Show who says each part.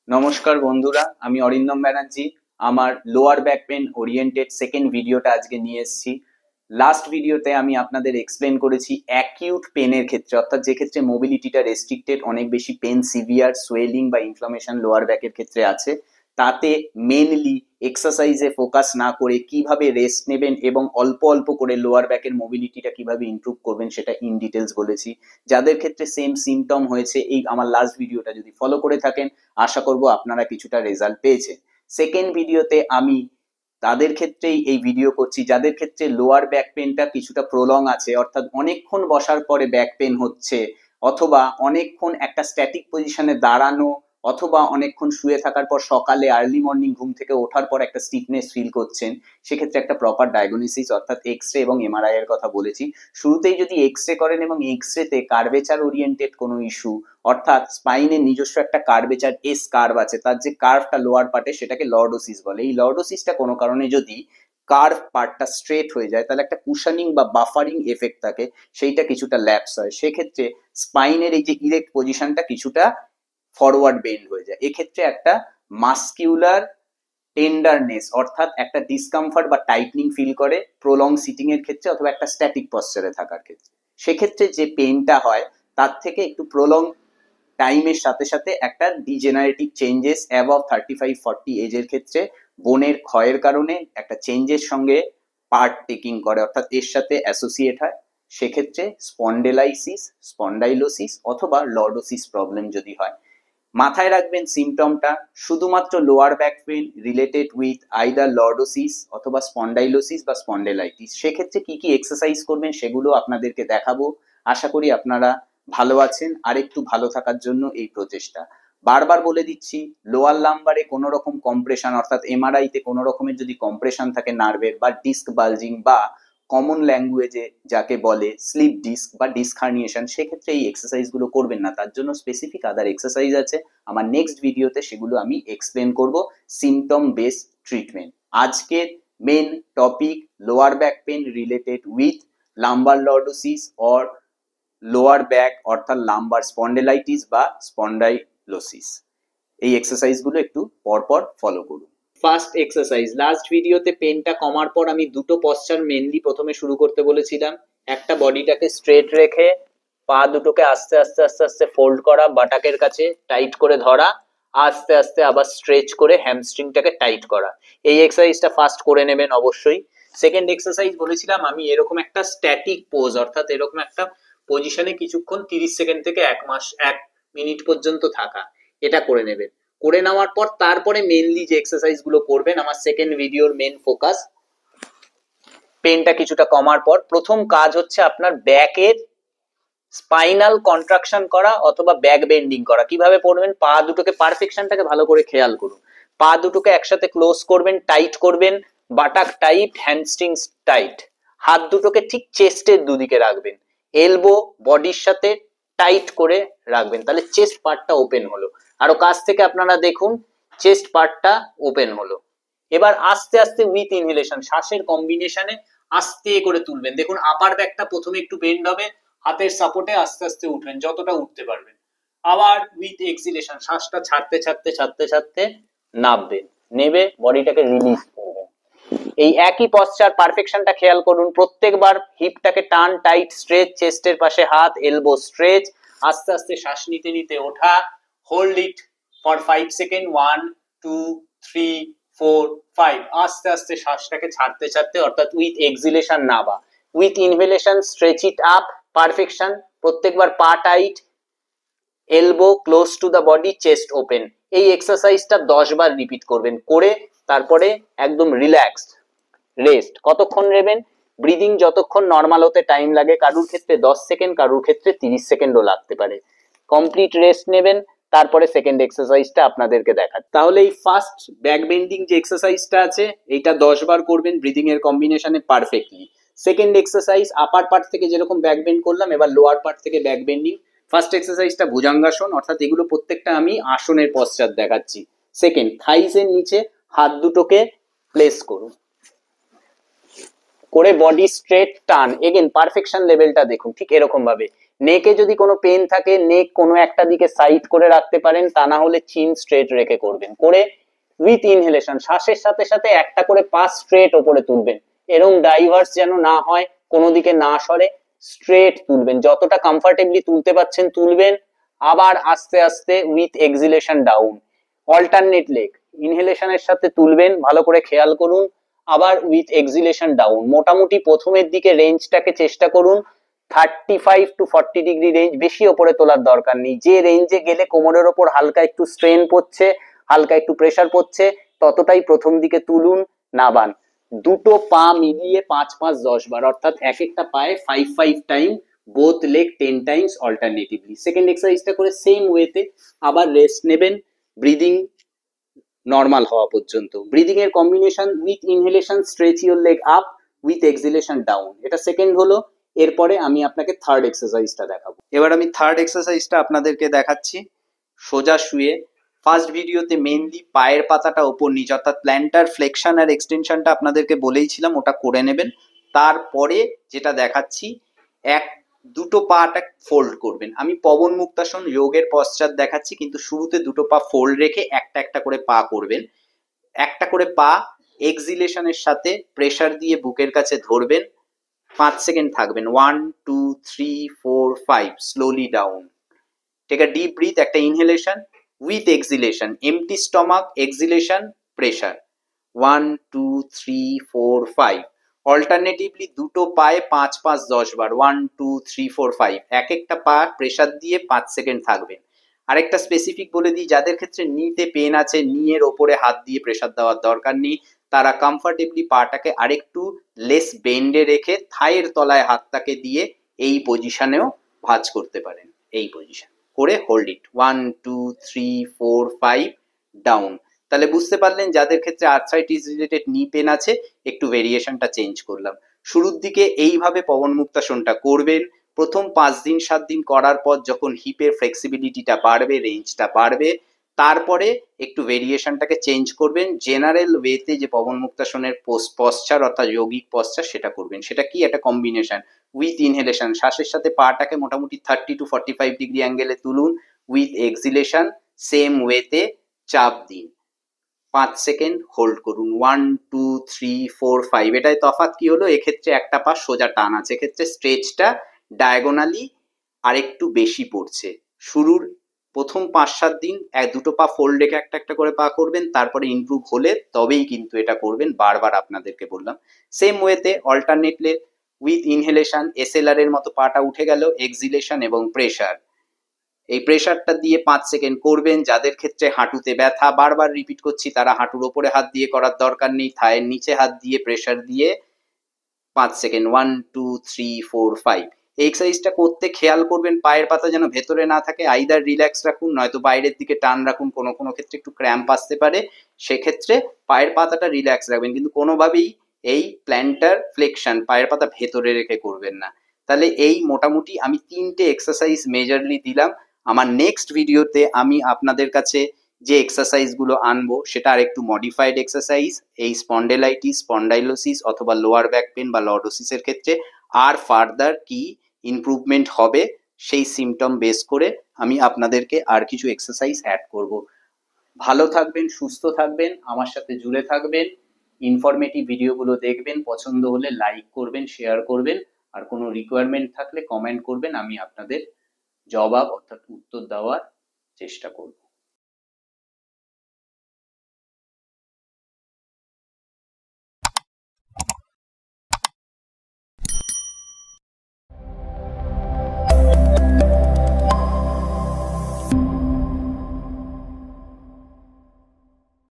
Speaker 1: নমস্কার বন্ধুরা, আমি অরিন্দম ব্যানার্জি। আমার lower back pen oriented second ভিডিওটা আজকে নিয়ে এসেছি। লাস্ট ভিডিওতে আমি আপনাদের এক্সপ্লেন করেছি অ্যাকিউট পেনের ক্ষেত্রে, অর্থাৎ যে ক্ষেত্রে মোবিলিটিটা রেস্ট্রিক্টেড, অনেক বেশি পেন, সিভিয়ার সোয়েলিং বা ইনফ্লামেশন লোয়ার ব্যাকের ক্ষেত্রে আছে, তাতে মেনলি এক্সারসাইজে ফোকাস না করে কিভাবে রেস্ট নেবেন এবং অল্প অল্প করে লোয়ার ব্যাকের মোবিলিটিটা কিভাবে ইমপ্রুভ করবেন সেটা ইন ডিটেলস বলেছি। যাদের ক্ষেত্রে সেম সিমটম হয়েছে, এই আমার লাস্ট ভিডিওটা যদি ফলো করে থাকেন, আশা করব আপনারা কিছুটা রেজাল্ট পেয়েছেন। সেকেন্ড ভিডিওতে আমি তাদের ক্ষেত্রেই এই ভিডিও করছি যাদের ক্ষেত্রে লোয়ার ব্যাক পেনটা কিছুটা প্রলং আছে, অর্থাৎ অনেকক্ষণ বসার পরে ব্যাক পেন হচ্ছে, অথবা অনেকক্ষণ একটা স্ট্যাটিক পজিশনে দাঁড়ানো, অথবা অনেকক্ষণ শুয়ে থাকার পর সকালে আর্লি মর্নিং ঘুম থেকে ওঠার পর একটা স্টিফনেস ফিল করছেন। সেক্ষেত্রে একটা প্রপার ডায়াগনোসিস অর্থাৎ এক্স রে এবং এমআরআই এর কথা বলেছি। শুরুতেই যদি এক্স রে করেন এবং এক্স রেতে কার্ভেচার ওরিয়েন্টেড কোনো ইস্যু, অর্থাৎ স্পাইনের নিজস্ব একটা কার্ভেচার এস কার্ভ আছে, তার যে কার্ভটা লোয়ার পার্টে সেটাকে লর্ডোসিস বলে। এই লর্ডোসিসটা কোনো কারণে যদি কার্ভ পার্টটা স্ট্রেট হয়ে যায় তাহলে একটা কুশনিং বা বাফারিং এফেক্ট থাকে, সেইটা কিছুটা ল্যাপস হয়। সেক্ষেত্রে স্পাইনের এই যে ইরেক্ট পজিশনটা কিছুটা ফরওয়ার্ড বেন্ড হয়ে যায়। এক্ষেত্রে একটা মাস্কিউলার টেন্ডারনেস অর্থাৎ একটা ডিসকমফর্ট বা টাইটনিং ফিল করে প্রলং সিটিং এর ক্ষেত্রে অথবা একটা স্ট্যাটিক পশ্চারে থাকার ক্ষেত্রে। সেক্ষেত্রে যে পেনটা হয় তার থেকে একটু প্রলং টাইমের সাথে সাথে একটা ডিজেনারেটিভ চেঞ্জেস অ্যাবভ 35-40 এজের ক্ষেত্রে বোনের ক্ষয়ের কারণে একটা চেঞ্জের সঙ্গে পার্ট টেকিং করে, অর্থাৎ এর সাথে অ্যাসোসিয়েট হয়। সেক্ষেত্রে স্পন্ডেলাইসিস, স্পন্ডাইলোসিস অথবা লর্ডোসিস প্রবলেম যদি হয়। মাথায় রাখবেন সিমটমটা শুধুমাত্র lower back pain related with either lordosis অথবা স্পন্ডাইলোসিস বা স্পন্ডেলাইটিস। সেক্ষেত্রে কি কি এক্সারসাইজ করবেন সেগুলো আপনাদেরকে দেখাবো। আশা করি আপনারা ভালো আছেন, আর একটু ভালো থাকার জন্য এই প্রচেষ্টা। বারবার বলে দিচ্ছি, লোয়ার লাম্বারে কোনো রকম কম্প্রেশন অর্থাৎ এমআরআই তে কোনো রকমের যদি কম্প্রেশন থাকে নার্ভের বা ডিস্ক বালজিং বা কমন ল্যাঙ্গুয়েজে যাকে বলে স্লিপ ডিস্ক বা ডিস্ক হার্নিয়েশন, সেক্ষেত্রে এই এক্সারসাইজ গুলো করবেন না। তার জন্য স্পেসিফিক আদার এক্সারসাইজ আছে, আমার নেক্সট ভিডিওতে সেগুলো আমি এক্সপ্লেন করব। Symptom based treatment. আজকের main topic lower back pain related with lumbar lordosis or lower back অর্থাৎ লাম্বার স্পন্ডেলাইটিস বা স্পন্ডাইলোসিস। এই এক্সারসাইজ গুলো একটু পরপর ফলো করুন। ফার্স্ট এক্সারসাইজ, লাস্ট ভিডিওতে পেনটা কমার পর আমি দুটো পশ্চার মেনলি প্রথমে শুরু করতে বলেছিলাম। একটা বডিটাকে স্ট্রেট রেখে পা দুটোকে আস্তে আস্তে আস্তে আস্তে ফোল্ড করা, বাটাকের কাছে টাইট করে ধরা, আস্তে আস্তে আবার স্ট্রেচ করে হ্যামস্ট্রিংটাকে টাইট করা। এই এক্সারসাইজটা ফার্স্ট করে নেবেন অবশ্যই। সেকেন্ড এক্সারসাইজ বলেছিলাম আমি এরকম একটা স্ট্যাটিক পোজ অর্থাৎ এরকম একটা পজিশনে কিছুক্ষণ 30 সেকেন্ড থেকে 1 মিনিট পর্যন্ত থাকা, এটা করে নেবেন। করে নেওয়ার পর তারপরে মেনলি যে এক্সারসাইজ গুলো করবেন, আমার সেকেন্ড ভিডিওর মেন ফোকাস পেনটা কিছুটা কমার পর প্রথম কাজ হচ্ছে আপনার ব্যাকের স্পাইনাল কন্ট্রাকশন করা অথবা ব্যাক বেন্ডিং করা। কিভাবে করবেন, পা দুটোকে পারফেকশনটাকে ভালো করে খেয়াল করুন। পা দুটোকে একসাথে ক্লোজ করবেন, টাইট করবেন, বাটাক টাইট, হ্যামস্ট্রিংস টাইট। হাত দুটোকে ঠিক চেস্টের দুদিকে রাখবেন, এলবো বডির সাথে টাইট করে রাখবেন, তাহলে চেস্ট পার্টটা ওপেন হলো। আরো কাছ থেকে আপনারা দেখুন, চেস্ট পার্টটা ওপেন হলো। এবার আস্তে আস্তে উইথ ইনহেলেশন, শ্বাসের কম্বিনেশনে আস্তে করে তুলবেন। দেখুন আপার ব্যাকটা প্রথমে একটু বেন্ড হবে, হাতের সাপোর্টে আস্তে আস্তে উঠবেন যতটা উঠতে পারবেন। আবার উইথ এক্সিলেশন শ্বাসটা ছাড়তে ছাড়তে ছাড়তে ছাড়তে নামবেন, নেবে বডিটাকে রিলিজ করবেন। এই একই পশ্চার পারফেকশনটা খেয়াল করুন। প্রত্যেকবার হিপটাকে টান, টাইট, স্ট্রেচ, চেস্টের পাশে হাত, এলবো স্ট্রেচ, আস্তে আস্তে শ্বাস নিতে নিতে ওঠা, হোল্ড ইট ফর 5 সেকেন্ড, 1 2 3 4 5, আস্তে আস্তে শ্বাসটাকে ছাড়তে ছাড়তে অর্থাৎ উইথ এক্সিলেশন নাবা। With inhalation stretch it up, perfection. প্রত্যেকবার পা tight, elbow close to the body, chest open. এই এক্সারসাইজটা 10 বার রিপিট করবেন, করে তারপরে একদম রিল্যাক্সড রেস্ট। কতক্ষণ নেবেন, ব্রিদিং যতক্ষণ নর্মাল হতে টাইম লাগে, কারুর ক্ষেত্রে 10 সেকেন্ড, কারুর ক্ষেত্রে 30 সেকেন্ডও লাগতে পারে। কমপ্লিট রেস্ট নেবেন, তারপরে সেকেন্ড এক্সারসাইজটা আপনাদেরকে দেখাচ্ছি। তাহলে এই ফার্স্ট ব্যাক বেন্ডিং যে এক্সারসাইজটা আছে এইটা 10 বার করবেন ব্রিদিং এর কম্বিনেশনে পারফেক্টলি। সেকেন্ড এক্সারসাইজ আপার পার্ট থেকে যেরকম ব্যাক বেন্ড করলাম, এবার লোয়ার পার্ট থেকে ব্যাক বেন্ডিং। ফার্স্ট এক্সারসাইজটা ভুজঙ্গাসন, অর্থাৎ এগুলো প্রত্যেকটা আমি আসনের পশ্চাৎ দেখাচ্ছি। সেকেন্ড, থাইসের নিচে হাত দুটোকে প্লেস করুন, করে বডি স্ট্রেট টান। এগেন পারফেকশন লেভেলটা দেখুন ঠিক এরকম ভাবে। নেকে যদি কোনো পেন থাকে নেক কোনো একটা দিকে সাইড করে রাখতে পারেন, তা না হলে চিন স্ট্রেট রেখে করবেন। করে উইথ ইনহেলেশন শ্বাসের সাথে সাথে একটা করে পা স্ট্রেট ওপরে তুলবেন, এরকম ডাইভার্স যেন না হয়, কোনো দিকে না সরে, স্ট্রেট তুলবেন, যতটা কমফর্টেবলি তুলতে পারছেন তুলবেন। আবার আস্তে আস্তে with exhalation down, alternate leg, ইনহেলেশনের সাথে তুলবেন, ভালো করে খেয়াল করুন, আবার উইথ এক্সিলেশন ডাউন। মোটামুটি প্রথমের দিকে রেঞ্জটাকে চেষ্টা করুন 35 to 40 ডিগ্রি রেঞ্জ, বেশি ওপরে তোলার দরকার নেই। যে রেঞ্জে গেলে কোমরের ওপর হালকা একটু স্ট্রেন পড়ছে, হালকা একটু প্রেসার পড়ছে, ততটাই প্রথম দিকে তুলুন, নাবান। দুটো পা মিলিয়ে 5 5 10 বার, অর্থাৎ এক একটা পায়ে 5 5 time, both leg 10 times alternatively. Second এক্সারসাইজটা করে সেম ওয়েতে আবার রেস্ট নেবেন, ব্রিদিং নর্মাল হওয়া পর্যন্ত। ব্রিদিং এর combination with inhalation stretch your leg up, with exhalation down, এটা সেকেন্ড হলো। এরপরে আমি আপনাকে থার্ড এক্সারসাইজটা দেখাবো। এবার আমি থার্ড এক্সারসাইজটা আপনাদেরকে দেখাচ্ছি সোজা শুয়ে। ফার্স্ট ভিডিওতে মেইনলি পায়ের পাতাটা ওপর নিচ অর্থাৎ প্ল্যান্টার ফ্লেকশন আর এক্সটেনশনটা আপনাদেরকে বলেইছিলাম, ওটা করে নেবেন। তারপরে যেটা দেখাচ্ছি, এক দুটো পাটা ফোল্ড করবেন। আমি পবন মুক্তাসন যোগের পশ্চাৎ দেখাচ্ছি, কিন্তু শুরুতে দুটো পা ফোল্ড রেখে একটা একটা করে পা করবেন। একটা করে পা এক্সিলেশনের সাথে প্রেসার দিয়ে বুকের কাছে ধরবেন, 5 সেকেন্ড থাকবেন, 1 2 3 4 5, slowly down. Take a deep breath, একটা inhalation with exhalation, empty stomach, exhalation, pressure, 1 2 3 4 5। Alternatively দুটো পায়ে 5 5 10 বার, 1 2 3 4 5, এক একটা পা প্রেসার দিয়ে 5 সেকেন্ড থাকবেন। আরেকটা স্পেসিফিক বলে দিই, যাদের ক্ষেত্রে নিতে পেন আছে, নিয়ের ওপরে হাত দিয়ে প্রেসার দেওয়ার দরকার নেই, তারা কমফর্টেবলি পাটাকে আরেকটু লেস বেন্ডে রেখে থাইয়ের তলায় হাতটাকে দিয়ে এই পজিশনেও ভাঁজ করতে পারেন। এই পজিশন করে হোল্ড ইট, 1 2 3 4 5, ডাউন। তাহলে বুঝতে পারলেন যাদের ক্ষেত্রে আর্থ্রাইটিস রিলেটেড নি পেন আছে, একটু ভেরিয়েশনটা চেঞ্জ করলাম। শুরুর দিকে এইভাবে পবন মুক্তাসনটা করবেন। প্রথম 5 দিন 7 দিন করার পর যখন হিপের ফ্লেক্সিবিলিটিটা বাড়বে, রেঞ্জটা বাড়বে, তারপরে একটু ভেরিয়েশনটাকে চেঞ্জ করবেন। জেনারেল ওয়েতে যে পবন মুক্তাসনের পশ্চার অর্থাৎ যৌগিক পশ্চার সেটা করবেন। সেটা কি? একটা কম্বিনেশন উইথ ইনহেলেশন, শ্বাসের সাথে পাটাকে মোটামুটি 30 to 45 ডিগ্রি অ্যাঙ্গেলে তুলুন, উইথ এক্সিলেশন সেম ওয়েতে চাপ দিন, 5 সেকেন্ড হোল্ড করুন, 1 2 3 4 5। এটাই তফাৎ কি হলো, এক্ষেত্রে একটা পা সোজা টান আছে, এক্ষেত্রে স্ট্রেচটা ডায়াগোনালি আরেকটু বেশি পড়ছে। শুরুর প্রথম 5 7 দিন দুটো পা ফোল্ড রেখে একটা একটা করে পা করবেন, তারপরে ইমপ্রুভ হলে তবেই কিন্তু এটা করবেন। বারবার আপনাদেরকে বললাম। সেম ওয়েতে অল্টারনেটলি উইথ ইনহেলেশন এসএলআর এর মতো পাটা উঠে গেল, এক্সিলেশন এবং প্রেসার, এই প্রেসারটা দিয়ে 5 সেকেন্ড করবেন। যাদের ক্ষেত্রে হাঁটুতে ব্যথা, বারবার রিপিট করছি, তারা হাঁটুর ওপরে হাত দিয়ে করার দরকার নেই, থায়ের নিচে হাত দিয়ে প্রেসার দিয়ে 5 সেকেন্ড, 1 2 3 4 5। এই এক্সারসাইজটা করতে খেয়াল করবেন পায়ের পাতা যেন ভেতরে না থাকে, আইদার রিল্যাক্স রাখুন নয়তো বাইরের দিকে টান রাখুন, কোনো কোনো ক্ষেত্রে একটু ক্র্যাম্প আসতে পারে, সেক্ষেত্রে পায়ের পাতাটা রিল্যাক্স রাখবেন, কিন্তু কোনোভাবেই এই প্ল্যান্টার ফ্লেকশন পায়ের পাতা ভেতরে রেখে করবেন না। তাহলে এই মোটামুটি আমি 3টে এক্সারসাইজ মেজরলি দিলাম। আমার নেক্সট ভিডিওতে আমি আপনাদের কাছে যে এক্সারসাইজ গুলো আনবো সেটা আর একটু মডিফাইড এক্সারসাইজ, এই স্পন্ডেলাইটিস, স্পন্ডাইলোসিস অথবা লোয়ার ব্যাক পেন বা লর্ডোসিসের ক্ষেত্রে আর ফার্দার কি ইমপ্রুভমেন্ট হবে সেই সিমটম বেস করে আমি আপনাদেরকে আর কিছু এক্সারসাইজ অ্যাড করব। ভালো থাকবেন, সুস্থ থাকবেন, আমার সাথে জুড়ে থাকবেন, ইনফরমেটিভ ভিডিওগুলো দেখবেন, পছন্দ হলে লাইক করবেন, শেয়ার করবেন, আর কোনো রিকোয়ারমেন্ট থাকলে কমেন্ট করবেন, আমি আপনাদের জবাব অর্থাৎ উত্তর দেওয়ার চেষ্টা করব।